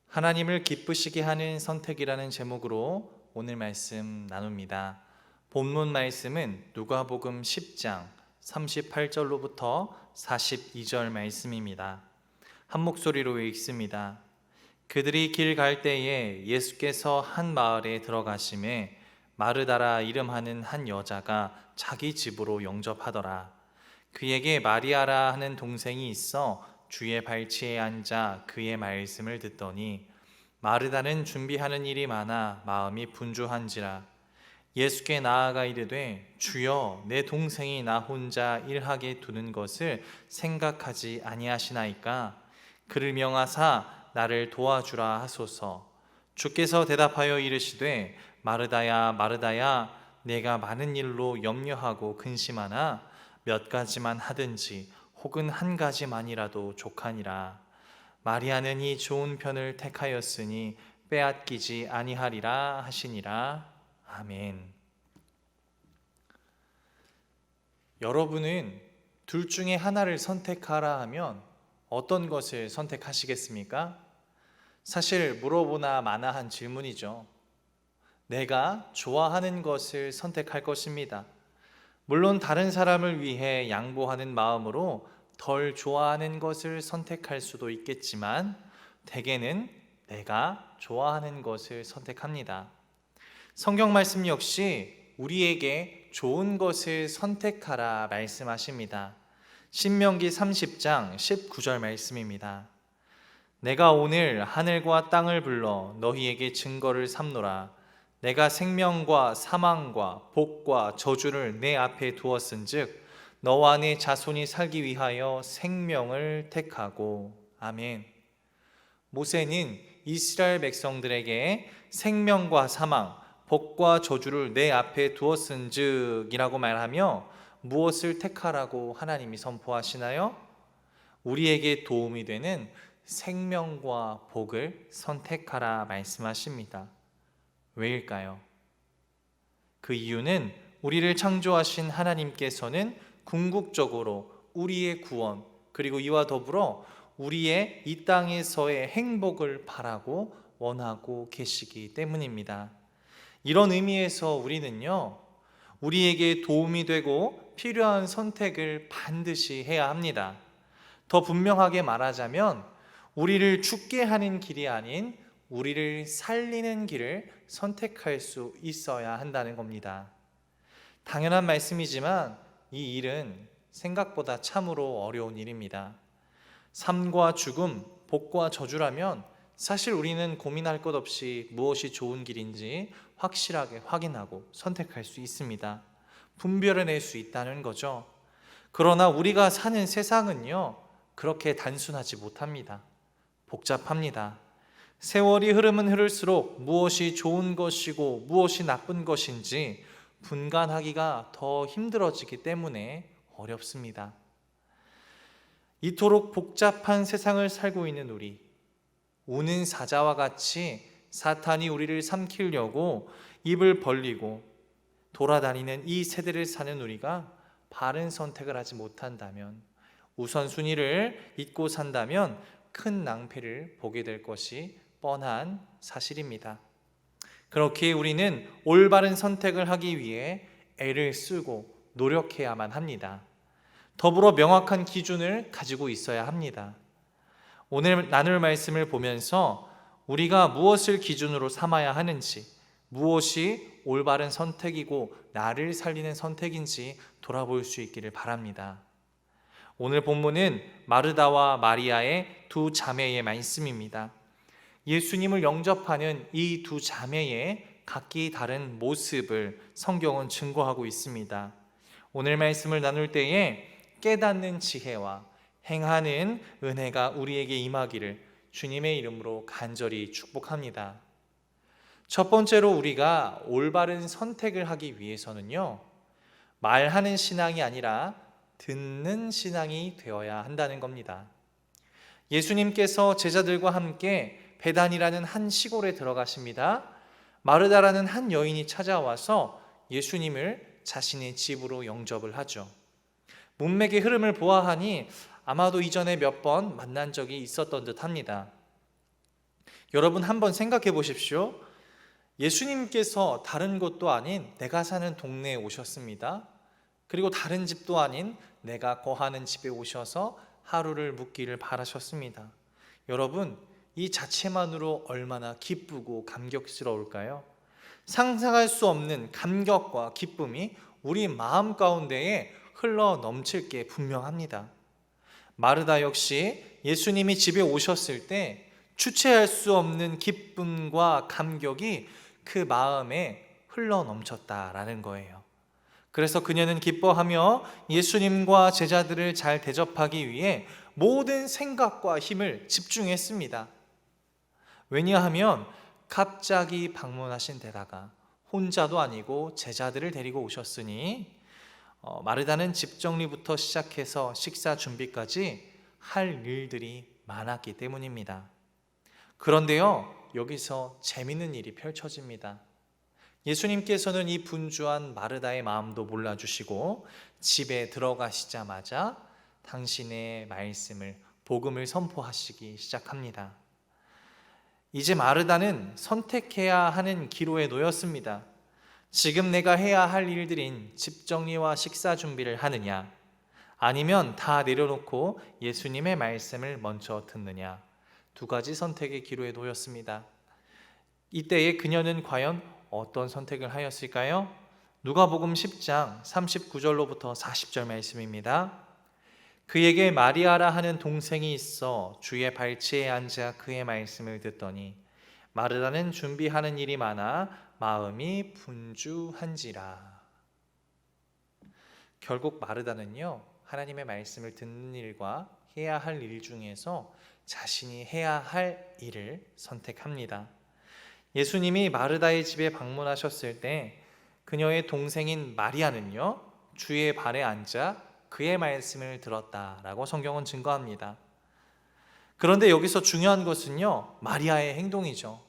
하나님을 기쁘시게 하는 선택이라는 제목으로 오늘 말씀 나눕니다. 본문 말씀은 누가복음 10장 38절로부터 42절 말씀입니다. 한 목소리로 읽습니다. 그들이 길 갈 때에 예수께서 한 마을에 들어가심에 마르다라 이름하는 한 여자가 자기 집으로 영접하더라. 그에게 마리아라 하는 동생이 있어 주의 발치에 앉아 그의 말씀을 듣더니 마르다는 준비하는 일이 많아 마음이 분주한지라. 예수께 나아가 이르되 주여, 내 동생이 나 혼자 일하게 두는 것을 생각하지 아니하시나이까? 그를 명하사 나를 도와주라 하소서. 주께서 대답하여 이르시되 마르다야 마르다야, 내가 많은 일로 염려하고 근심하나 몇 가지만 하든지 혹은 한 가지만이라도 족하니라. 마리아는 이 좋은 편을 택하였으니 빼앗기지 아니하리라 하시니라. 아멘. 여러분은 둘 중에 하나를 선택하라 하면 어떤 것을 선택하시겠습니까? 사실 물어보나 마나한 질문이죠. 내가 좋아하는 것을 선택할 것입니다. 물론 다른 사람을 위해 양보하는 마음으로 덜 좋아하는 것을 선택할 수도 있겠지만 대개는 내가 좋아하는 것을 선택합니다. 성경 말씀 역시 우리에게 좋은 것을 선택하라 말씀하십니다. 신명기 30장 19절 말씀입니다. 내가 오늘 하늘과 땅을 불러 너희에게 증거를 삼노라. 내가 생명과 사망과 복과 저주를 내 앞에 두었은즉 너와 내 자손이 살기 위하여 생명을 택하고. 아멘. 모세는 이스라엘 백성들에게 생명과 사망, 복과 저주를 내 앞에 두었은즉 이라고 말하며 무엇을 택하라고 하나님이 선포하시나요? 우리에게 도움이 되는 생명과 복을 선택하라 말씀하십니다. 왜일까요? 그 이유는 우리를 창조하신 하나님께서는 궁극적으로 우리의 구원, 그리고 이와 더불어 우리의 이 땅에서의 행복을 바라고 원하고 계시기 때문입니다. 이런 의미에서 우리는요, 우리에게 도움이 되고 필요한 선택을 반드시 해야 합니다. 더 분명하게 말하자면 우리를 죽게 하는 길이 아닌 우리를 살리는 길을 선택할 수 있어야 한다는 겁니다. 당연한 말씀이지만 이 일은 생각보다 참으로 어려운 일입니다. 삶과 죽음, 복과 저주라면 사실 우리는 고민할 것 없이 무엇이 좋은 길인지 확실하게 확인하고 선택할 수 있습니다. 분별해낼 수 있다는 거죠. 그러나 우리가 사는 세상은요, 그렇게 단순하지 못합니다. 복잡합니다. 세월이 흐르면 흐를수록 무엇이 좋은 것이고 무엇이 나쁜 것인지 분간하기가 더 힘들어지기 때문에 어렵습니다. 이토록 복잡한 세상을 살고 있는 우리, 우는 사자와 같이 사탄이 우리를 삼키려고 입을 벌리고 돌아다니는 이 세대를 사는 우리가 바른 선택을 하지 못한다면, 우선순위를 잊고 산다면 큰 낭패를 보게 될 것이 뻔한 사실입니다. 그렇기에 우리는 올바른 선택을 하기 위해 애를 쓰고 노력해야만 합니다. 더불어 명확한 기준을 가지고 있어야 합니다. 오늘 나눌 말씀을 보면서 우리가 무엇을 기준으로 삼아야 하는지, 무엇이 올바른 선택이고 나를 살리는 선택인지 돌아볼 수 있기를 바랍니다. 오늘 본문은 마르다와 마리아의 두 자매의 말씀입니다. 예수님을 영접하는 이 두 자매의 각기 다른 모습을 성경은 증거하고 있습니다. 오늘 말씀을 나눌 때에 깨닫는 지혜와 행하는 은혜가 우리에게 임하기를 주님의 이름으로 간절히 축복합니다. 첫 번째로 우리가 올바른 선택을 하기 위해서는요, 말하는 신앙이 아니라 듣는 신앙이 되어야 한다는 겁니다. 예수님께서 제자들과 함께 베단이라는 한 시골에 들어가십니다. 마르다라는 한 여인이 찾아와서 예수님을 자신의 집으로 영접을 하죠. 문맥의 흐름을 보아하니 아마도 이전에 몇 번 만난 적이 있었던 듯 합니다. 여러분 한번 생각해 보십시오. 예수님께서 다른 곳도 아닌 내가 사는 동네에 오셨습니다. 그리고 다른 집도 아닌 내가 거하는 집에 오셔서 하루를 묵기를 바라셨습니다. 여러분, 이 자체만으로 얼마나 기쁘고 감격스러울까요? 상상할 수 없는 감격과 기쁨이 우리 마음 가운데에 흘러 넘칠 게 분명합니다. 마르다 역시 예수님이 집에 오셨을 때 주체할 수 없는 기쁨과 감격이 그 마음에 흘러 넘쳤다라는 거예요. 그래서 그녀는 기뻐하며 예수님과 제자들을 잘 대접하기 위해 모든 생각과 힘을 집중했습니다. 왜냐하면 갑자기 방문하신 데다가 혼자도 아니고 제자들을 데리고 오셨으니 마르다는 집 정리부터 시작해서 식사 준비까지 할 일들이 많았기 때문입니다. 그런데요, 여기서 재밌는 일이 펼쳐집니다. 예수님께서는 이 분주한 마르다의 마음도 몰라주시고 집에 들어가시자마자 당신의 말씀을, 복음을 선포하시기 시작합니다. 이제 마르다는 선택해야 하는 기로에 놓였습니다. 지금 내가 해야 할 일들인 집 정리와 식사 준비를 하느냐, 아니면 다 내려놓고 예수님의 말씀을 먼저 듣느냐, 두 가지 선택의 기로에 놓였습니다. 이때에 그녀는 과연 어떤 선택을 하였을까요? 누가복음 10장 39절로부터 40절 말씀입니다. 그에게 마리아라 하는 동생이 있어 주의 발치에 앉아 그의 말씀을 듣더니 마르다는 준비하는 일이 많아 마음이 분주한지라. 결국 마르다는요, 하나님의 말씀을 듣는 일과 해야 할 일 중에서 자신이 해야 할 일을 선택합니다. 예수님이 마르다의 집에 방문하셨을 때 그녀의 동생인 마리아는요, 주의 발에 앉아 그의 말씀을 들었다라고 성경은 증거합니다. 그런데 여기서 중요한 것은요, 마리아의 행동이죠.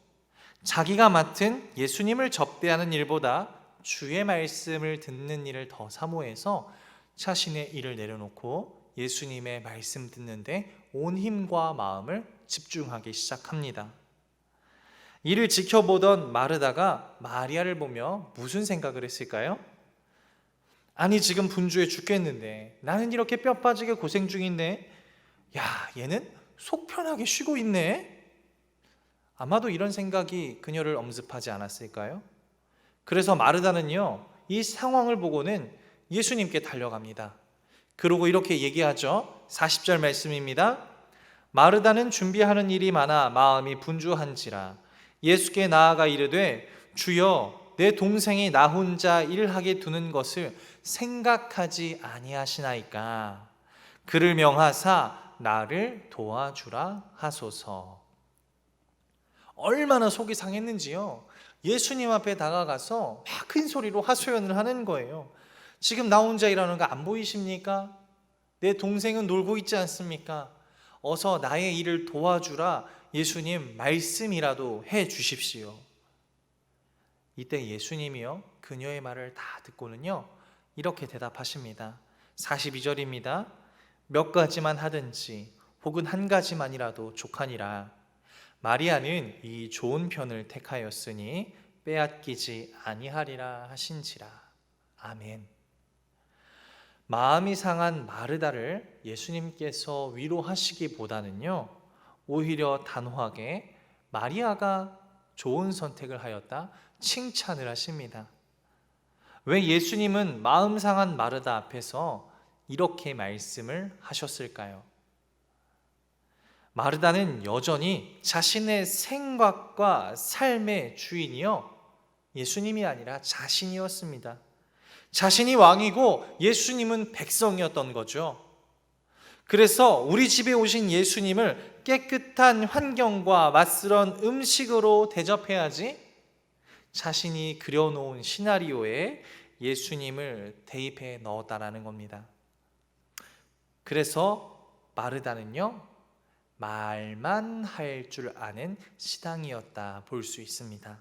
자기가 맡은 예수님을 접대하는 일보다 주의 말씀을 듣는 일을 더 사모해서 자신의 일을 내려놓고 예수님의 말씀 듣는데 온 힘과 마음을 집중하기 시작합니다. 이를 지켜보던 마르다가 마리아를 보며 무슨 생각을 했을까요? 아니, 지금 분주해 죽겠는데 나는 이렇게 뼈 빠지게 고생 중인데 야, 얘는 속 편하게 쉬고 있네. 아마도 이런 생각이 그녀를 엄습하지 않았을까요? 그래서 마르다는요, 이 상황을 보고는 예수님께 달려갑니다. 그러고 이렇게 얘기하죠. 40절 말씀입니다. 마르다는 준비하는 일이 많아 마음이 분주한지라 예수께 나아가 이르되 주여, 내 동생이 나 혼자 일하게 두는 것을 생각하지 아니하시나이까. 그를 명하사 나를 도와주라 하소서. 얼마나 속이 상했는지요. 예수님 앞에 다가가서 막 큰 소리로 하소연을 하는 거예요. 지금 나 혼자 일하는 거 안 보이십니까? 내 동생은 놀고 있지 않습니까? 어서 나의 일을 도와주라. 예수님, 말씀이라도 해 주십시오. 이때 예수님이요, 그녀의 말을 다 듣고는요, 이렇게 대답하십니다. 42절입니다. 몇 가지만 하든지 혹은 한 가지만이라도 족하니라. 마리아는 이 좋은 편을 택하였으니 빼앗기지 아니하리라 하신지라. 아멘. 마음이 상한 마르다를 예수님께서 위로하시기보다는요, 오히려 단호하게 마리아가 좋은 선택을 하였다 칭찬을 하십니다. 왜 예수님은 마음 상한 마르다 앞에서 이렇게 말씀을 하셨을까요? 마르다는 여전히 자신의 생각과 삶의 주인이요, 예수님이 아니라 자신이었습니다. 자신이 왕이고 예수님은 백성이었던 거죠. 그래서 우리 집에 오신 예수님을 깨끗한 환경과 맛스런 음식으로 대접해야지 자신이 그려놓은 시나리오에 예수님을 대입해 넣었다라는 겁니다. 그래서 마르다는요, 말만 할 줄 아는 시당이었다 볼 수 있습니다.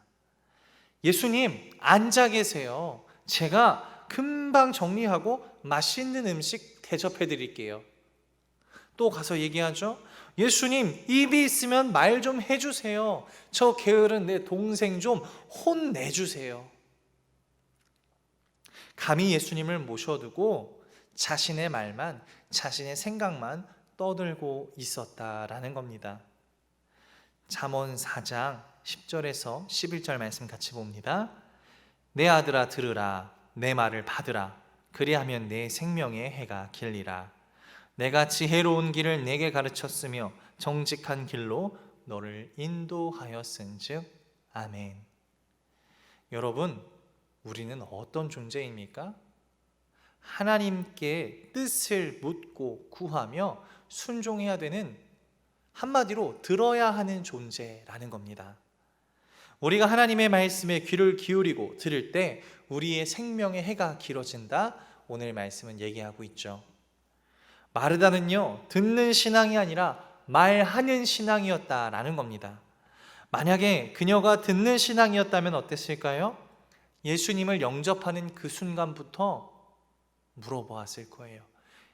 예수님, 앉아 계세요. 제가 금방 정리하고 맛있는 음식 대접해 드릴게요. 또 가서 얘기하죠. 예수님, 입이 있으면 말 좀 해주세요. 저 게으른 내 동생 좀 혼내주세요. 감히 예수님을 모셔두고 자신의 말만, 자신의 생각만 떠들고 있었다라는 겁니다. 잠언 4장 10절에서 11절 말씀 같이 봅니다. 내 아들아 들으라, 내 말을 받으라. 그리하면 내 생명의 해가 길리라. 내가 지혜로운 길을 내게 가르쳤으며 정직한 길로 너를 인도하였은즉. 아멘. 여러분, 우리는 어떤 존재입니까? 하나님께 뜻을 묻고 구하며 순종해야 되는, 한마디로 들어야 하는 존재라는 겁니다. 우리가 하나님의 말씀에 귀를 기울이고 들을 때 우리의 생명의 해가 길어진다, 오늘 말씀은 얘기하고 있죠. 마르다는요, 듣는 신앙이 아니라 말하는 신앙이었다라는 겁니다. 만약에 그녀가 듣는 신앙이었다면 어땠을까요? 예수님을 영접하는 그 순간부터 물어보았을 거예요.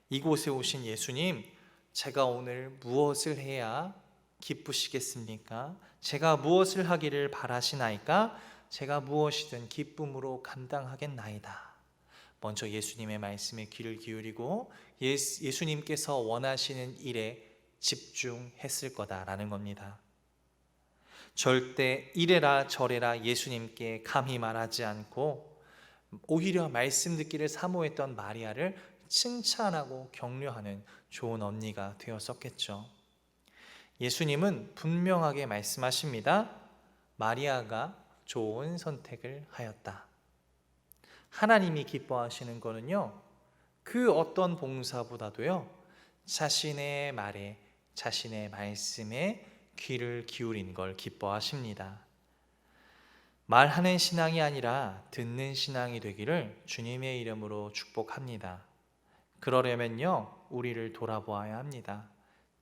이곳에 오신 예수님, 제가 오늘 무엇을 해야 기쁘시겠습니까? 제가 무엇을 하기를 바라시나이까? 제가 무엇이든 기쁨으로 감당하겠나이다. 먼저 예수님의 말씀에 귀를 기울이고 예수님께서 원하시는 일에 집중했을 거다라는 겁니다. 절대 이래라 저래라 예수님께 감히 말하지 않고 오히려 말씀 듣기를 사모했던 마리아를 칭찬하고 격려하는 좋은 언니가 되었었겠죠. 예수님은 분명하게 말씀하십니다. 마리아가 좋은 선택을 하였다. 하나님이 기뻐하시는 거는요, 그 어떤 봉사보다도요, 자신의 말에, 자신의 말씀에 귀를 기울인 걸 기뻐하십니다. 말하는 신앙이 아니라 듣는 신앙이 되기를 주님의 이름으로 축복합니다. 그러려면요, 우리를 돌아보아야 합니다.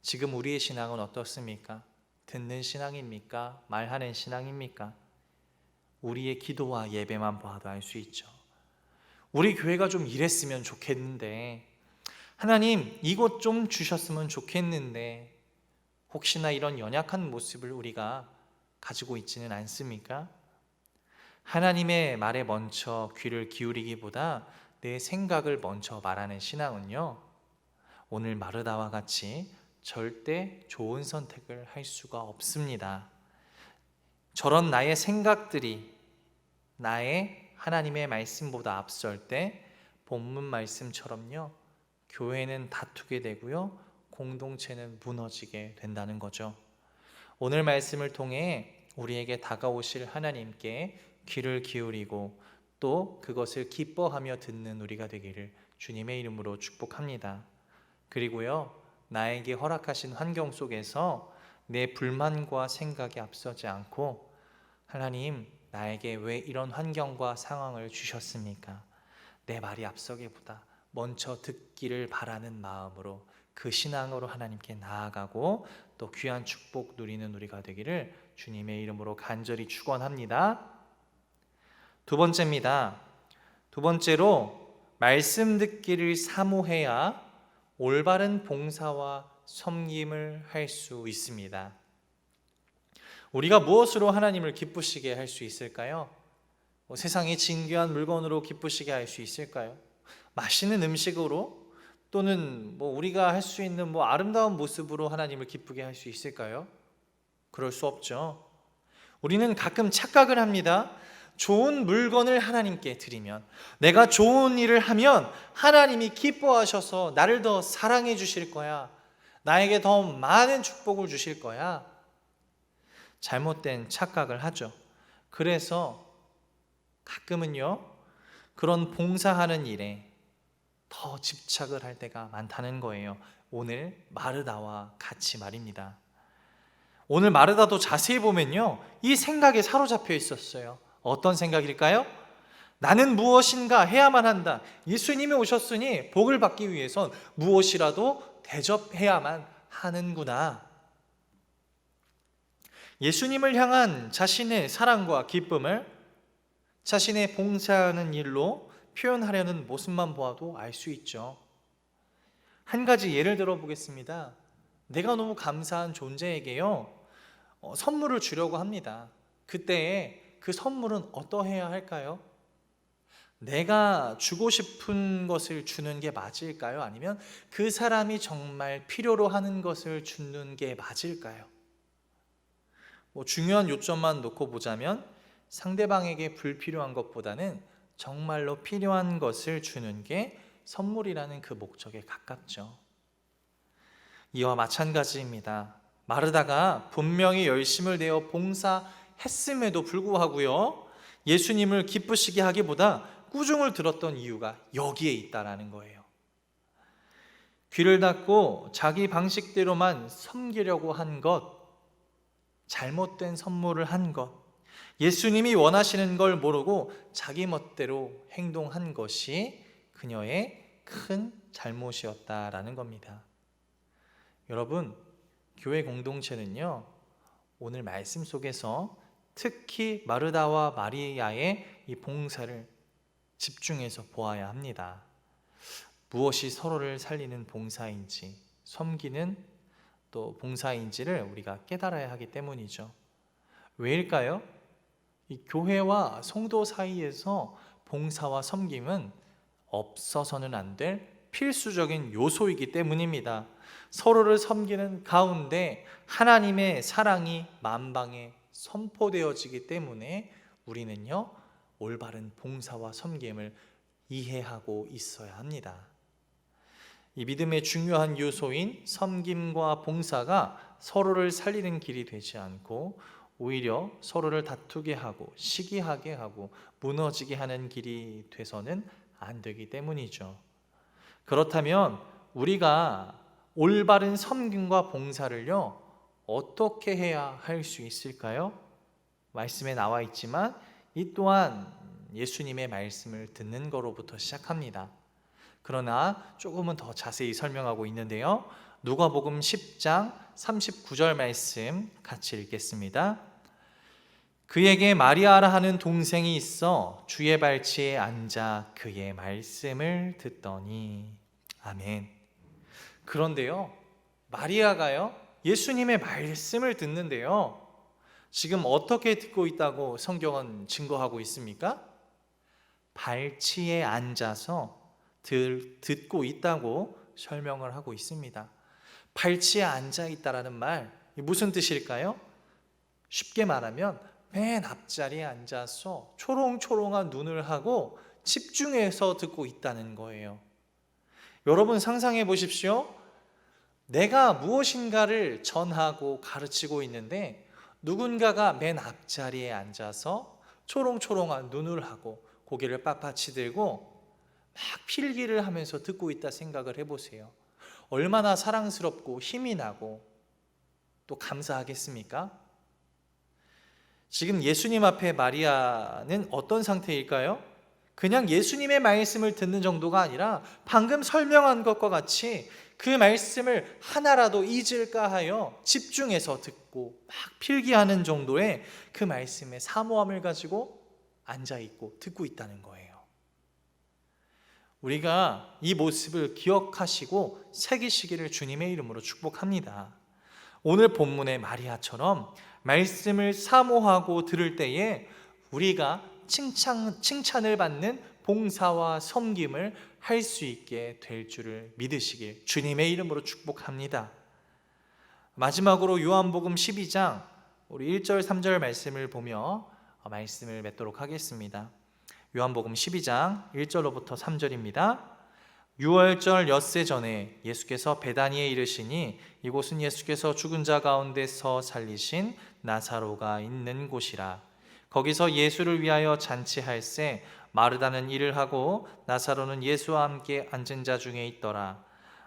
지금 우리의 신앙은 어떻습니까? 듣는 신앙입니까? 말하는 신앙입니까? 우리의 기도와 예배만 봐도 알 수 있죠. 우리 교회가 좀 이랬으면 좋겠는데, 하나님 이것 좀 주셨으면 좋겠는데, 혹시나 이런 연약한 모습을 우리가 가지고 있지는 않습니까? 하나님의 말에 먼저 귀를 기울이기보다 내 생각을 먼저 말하는 신앙은요, 오늘 마르다와 같이 절대 좋은 선택을 할 수가 없습니다. 저런 나의 생각들이 나의 하나님의 말씀보다 앞설 때 본문 말씀처럼요, 교회는 다투게 되고요, 공동체는 무너지게 된다는 거죠. 오늘 말씀을 통해 우리에게 다가오실 하나님께 귀를 기울이고 또 그것을 기뻐하며 듣는 우리가 되기를 주님의 이름으로 축복합니다. 그리고요, 나에게 허락하신 환경 속에서 내 불만과 생각이 앞서지 않고, 하나님, 나에게 왜 이런 환경과 상황을 주셨습니까? 내 말이 앞서기보다 먼저 듣기를 바라는 마음으로, 그 신앙으로 하나님께 나아가고 또 귀한 축복 누리는 우리가 되기를 주님의 이름으로 간절히 축원합니다. 두 번째입니다. 두 번째로, 말씀 듣기를 사모해야 올바른 봉사와 섬김을 할 수 있습니다. 우리가 무엇으로 하나님을 기쁘시게 할 수 있을까요? 세상의 진귀한 물건으로 기쁘시게 할 수 있을까요? 맛있는 음식으로, 또는 우리가 할 수 있는 아름다운 모습으로 하나님을 기쁘게 할 수 있을까요? 그럴 수 없죠. 우리는 가끔 착각을 합니다. 좋은 물건을 하나님께 드리면, 내가 좋은 일을 하면 하나님이 기뻐하셔서 나를 더 사랑해 주실 거야, 나에게 더 많은 축복을 주실 거야. 잘못된 착각을 하죠. 그래서 가끔은요, 그런 봉사하는 일에 더 집착을 할 때가 많다는 거예요. 오늘 마르다와 같이 말입니다. 오늘 마르다도 자세히 보면요, 이 생각에 사로잡혀 있었어요. 어떤 생각일까요? 나는 무엇인가 해야만 한다. 예수님이 오셨으니 복을 받기 위해선 무엇이라도 대접해야만 하는구나. 예수님을 향한 자신의 사랑과 기쁨을 자신의 봉사하는 일로 표현하려는 모습만 보아도 알 수 있죠. 한 가지 예를 들어 보겠습니다. 내가 너무 감사한 존재에게요, 선물을 주려고 합니다. 그때에 그 선물은 어떠해야 할까요? 내가 주고 싶은 것을 주는 게 맞을까요? 아니면 그 사람이 정말 필요로 하는 것을 주는 게 맞을까요? 중요한 요점만 놓고 보자면 상대방에게 불필요한 것보다는 정말로 필요한 것을 주는 게 선물이라는 그 목적에 가깝죠. 이와 마찬가지입니다. 마르다가 분명히 열심을 내어 봉사했음에도 불구하고요, 예수님을 기쁘시게 하기보다 꾸중을 들었던 이유가 여기에 있다라는 거예요. 귀를 닫고 자기 방식대로만 섬기려고 한 것, 잘못된 선물을 한 것, 예수님이 원하시는 걸 모르고 자기 멋대로 행동한 것이 그녀의 큰 잘못이었다라는 겁니다. 여러분, 교회 공동체는요, 오늘 말씀 속에서 특히 마르다와 마리아의 이 봉사를 집중해서 보아야 합니다. 무엇이 서로를 살리는 봉사인지, 섬기는 또 봉사인지를 우리가 깨달아야 하기 때문이죠. 왜일까요? 이 교회와 성도 사이에서 봉사와 섬김은 없어서는 안 될 필수적인 요소이기 때문입니다. 서로를 섬기는 가운데 하나님의 사랑이 만방에 선포되어지기 때문에 우리는요, 올바른 봉사와 섬김을 이해하고 있어야 합니다. 이 믿음의 중요한 요소인 섬김과 봉사가 서로를 살리는 길이 되지 않고 오히려 서로를 다투게 하고 시기하게 하고 무너지게 하는 길이 돼서는 안 되기 때문이죠. 그렇다면 우리가 올바른 섬김과 봉사를요, 어떻게 해야 할 수 있을까요? 말씀에 나와 있지만 이 또한 예수님의 말씀을 듣는 거로부터 시작합니다. 그러나 조금은 더 자세히 설명하고 있는데요, 누가복음 10장 39절 말씀 같이 읽겠습니다. 그에게 마리아라 하는 동생이 있어 주의 발치에 앉아 그의 말씀을 듣더니. 아멘. 그런데요, 마리아가요, 예수님의 말씀을 듣는데요, 지금 어떻게 듣고 있다고 성경은 증거하고 있습니까? 발치에 앉아서 듣고 있다고 설명을 하고 있습니다. 발치에 앉아 있다라는 말, 무슨 뜻일까요? 쉽게 말하면 맨 앞자리에 앉아서 초롱초롱한 눈을 하고 집중해서 듣고 있다는 거예요. 여러분 상상해 보십시오. 내가 무엇인가를 전하고 가르치고 있는데 누군가가 맨 앞자리에 앉아서 초롱초롱한 눈을 하고 고개를 빳빳이 들고 막 필기를 하면서 듣고 있다 생각을 해보세요. 얼마나 사랑스럽고 힘이 나고 또 감사하겠습니까? 지금 예수님 앞에 마리아는 어떤 상태일까요? 그냥 예수님의 말씀을 듣는 정도가 아니라 방금 설명한 것과 같이 그 말씀을 하나라도 잊을까 하여 집중해서 듣고 막 필기하는 정도의 그 말씀의 사모함을 가지고 앉아있고 듣고 있다는 거예요. 우리가 이 모습을 기억하시고 새기시기를 주님의 이름으로 축복합니다. 오늘 본문의 마리아처럼 말씀을 사모하고 들을 때에 우리가 칭찬을 받는 봉사와 섬김을 할 수 있게 될 줄을 믿으시길 주님의 이름으로 축복합니다. 마지막으로 요한복음 12장 우리 1절 3절 말씀을 보며 말씀을 맺도록 하겠습니다. 요한복음 12장 1절로부터 3절입니다. 6월절 엿새 전에 예수께서 베다니에 이르시니 이곳은 예수께서 죽은 자 가운데서 살리신 나사로가 있는 곳이라. 거기서 예수를 위하여 잔치할새 마르다는 일을 하고 나사로는 예수와 함께 앉은 자 중에 있더라.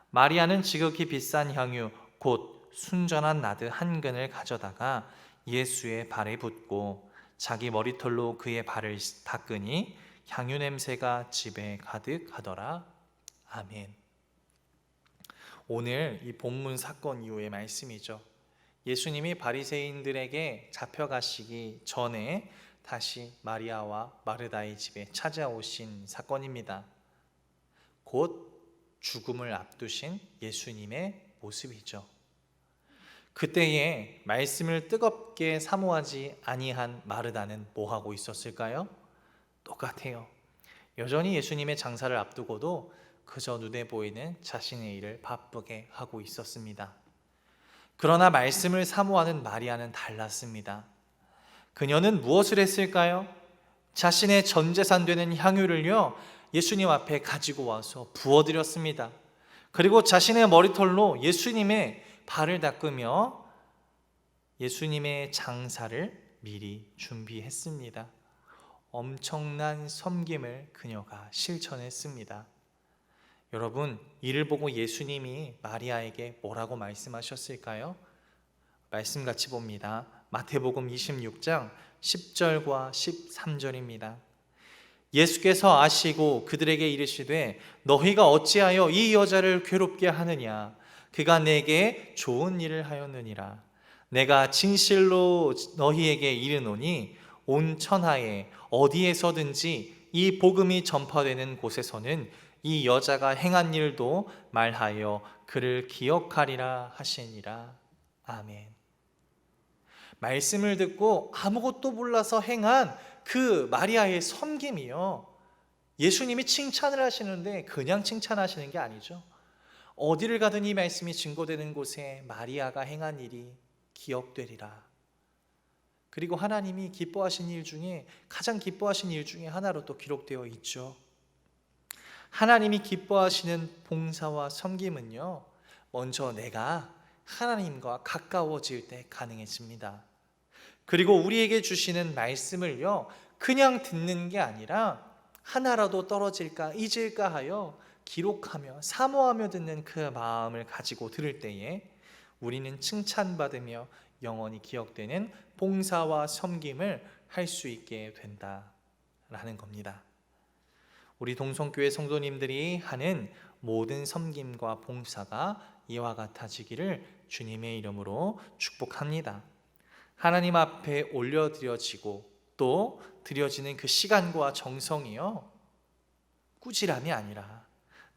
마리아는 지극히 비싼 향유 곧 순전한 나드 한 근을 가져다가 예수의 발에 붓고 자기 머리털로 그의 발을 닦으니 향유 냄새가 집에 가득하더라. 아멘. 오늘 이 본문 사건 이후의 말씀이죠. 예수님이 바리새인들에게 잡혀가시기 전에 다시 마리아와 마르다의 집에 찾아오신 사건입니다. 곧 죽음을 앞두신 예수님의 모습이죠. 그때에 말씀을 뜨겁게 사모하지 아니한 마르다는 뭐 하고 있었을까요? 똑같아요. 여전히 예수님의 장사를 앞두고도 그저 눈에 보이는 자신의 일을 바쁘게 하고 있었습니다. 그러나 말씀을 사모하는 마리아는 달랐습니다. 그녀는 무엇을 했을까요? 자신의 전 재산 되는 향유를요, 예수님 앞에 가지고 와서 부어드렸습니다. 그리고 자신의 머리털로 예수님의 발을 닦으며 예수님의 장사를 미리 준비했습니다. 엄청난 섬김을 그녀가 실천했습니다. 여러분, 이를 보고 예수님이 마리아에게 뭐라고 말씀하셨을까요? 말씀 같이 봅니다. 마태복음 26장 10절과 13절입니다. 예수께서 아시고 그들에게 이르시되 너희가 어찌하여 이 여자를 괴롭게 하느냐? 그가 내게 좋은 일을 하였느니라. 내가 진실로 너희에게 이르노니 온 천하에 어디에서든지 이 복음이 전파되는 곳에서는 이 여자가 행한 일도 말하여 그를 기억하리라 하시니라. 아멘. 말씀을 듣고 아무것도 몰라서 행한 그 마리아의 섬김이요, 예수님이 칭찬을 하시는데 그냥 칭찬하시는 게 아니죠. 어디를 가든 이 말씀이 증거되는 곳에 마리아가 행한 일이 기억되리라. 그리고 하나님이 기뻐하신 일 중에 가장 기뻐하신 일 중에 하나로 또 기록되어 있죠. 하나님이 기뻐하시는 봉사와 섬김은요, 먼저 내가 하나님과 가까워질 때 가능해집니다. 그리고 우리에게 주시는 말씀을요, 그냥 듣는 게 아니라 하나라도 떨어질까 잊을까 하여 기록하며 사모하며 듣는 그 마음을 가지고 들을 때에 우리는 칭찬받으며 영원히 기억되는 봉사와 섬김을 할 수 있게 된다라는 겁니다. 우리 동성교회 성도님들이 하는 모든 섬김과 봉사가 이와 같아지기를 주님의 이름으로 축복합니다. 하나님 앞에 올려드려지고 또 드려지는 그 시간과 정성이요, 꾸지람이 아니라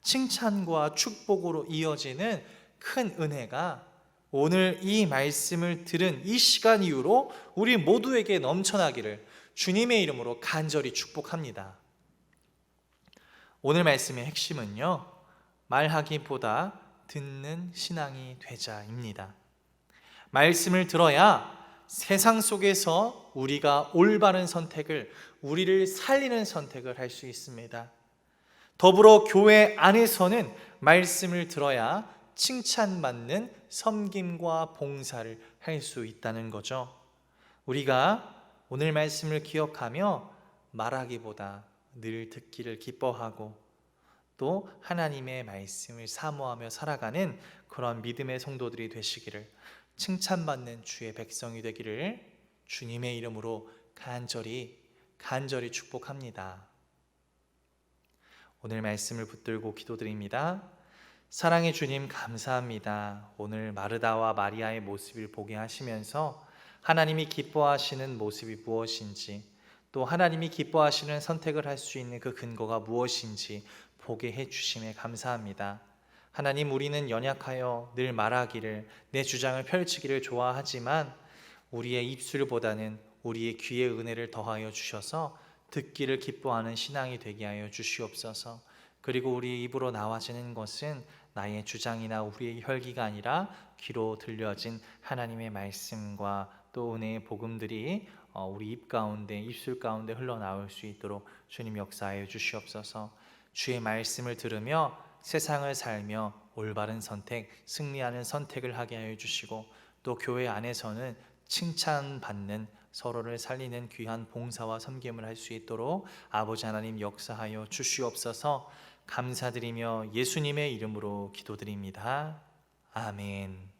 칭찬과 축복으로 이어지는 큰 은혜가 오늘 이 말씀을 들은 이 시간 이후로 우리 모두에게 넘쳐나기를 주님의 이름으로 간절히 축복합니다. 오늘 말씀의 핵심은요, 말하기보다 듣는 신앙이 되자입니다. 말씀을 들어야 세상 속에서 우리가 올바른 선택을, 우리를 살리는 선택을 할 수 있습니다. 더불어 교회 안에서는 말씀을 들어야 칭찬받는 섬김과 봉사를 할 수 있다는 거죠. 우리가 오늘 말씀을 기억하며 말하기보다 늘 듣기를 기뻐하고 또 하나님의 말씀을 사모하며 살아가는 그런 믿음의 성도들이 되시기를, 칭찬받는 주의 백성이 되기를 주님의 이름으로 간절히 축복합니다. 오늘 말씀을 붙들고 기도드립니다. 사랑의 주님, 감사합니다. 오늘 마르다와 마리아의 모습을 보게 하시면서 하나님이 기뻐하시는 모습이 무엇인지, 또 하나님이 기뻐하시는 선택을 할 수 있는 그 근거가 무엇인지 보게 해주심에 감사합니다. 하나님, 우리는 연약하여 늘 말하기를, 내 주장을 펼치기를 좋아하지만 우리의 입술보다는 우리의 귀에 은혜를 더하여 주셔서 듣기를 기뻐하는 신앙이 되게 하여 주시옵소서. 그리고 우리 입으로 나와지는 것은 나의 주장이나 우리의 혈기가 아니라 귀로 들려진 하나님의 말씀과 또 은혜의 복음들이 우리 입 가운데, 입술 가운데 흘러나올 수 있도록 주님 역사하여 주시옵소서. 주의 말씀을 들으며 세상을 살며 올바른 선택, 승리하는 선택을 하게 하여 주시고, 또 교회 안에서는 칭찬받는, 서로를 살리는 귀한 봉사와 섬김을 할 수 있도록 아버지 하나님 역사하여 주시옵소서. 감사드리며 예수님의 이름으로 기도드립니다. 아멘.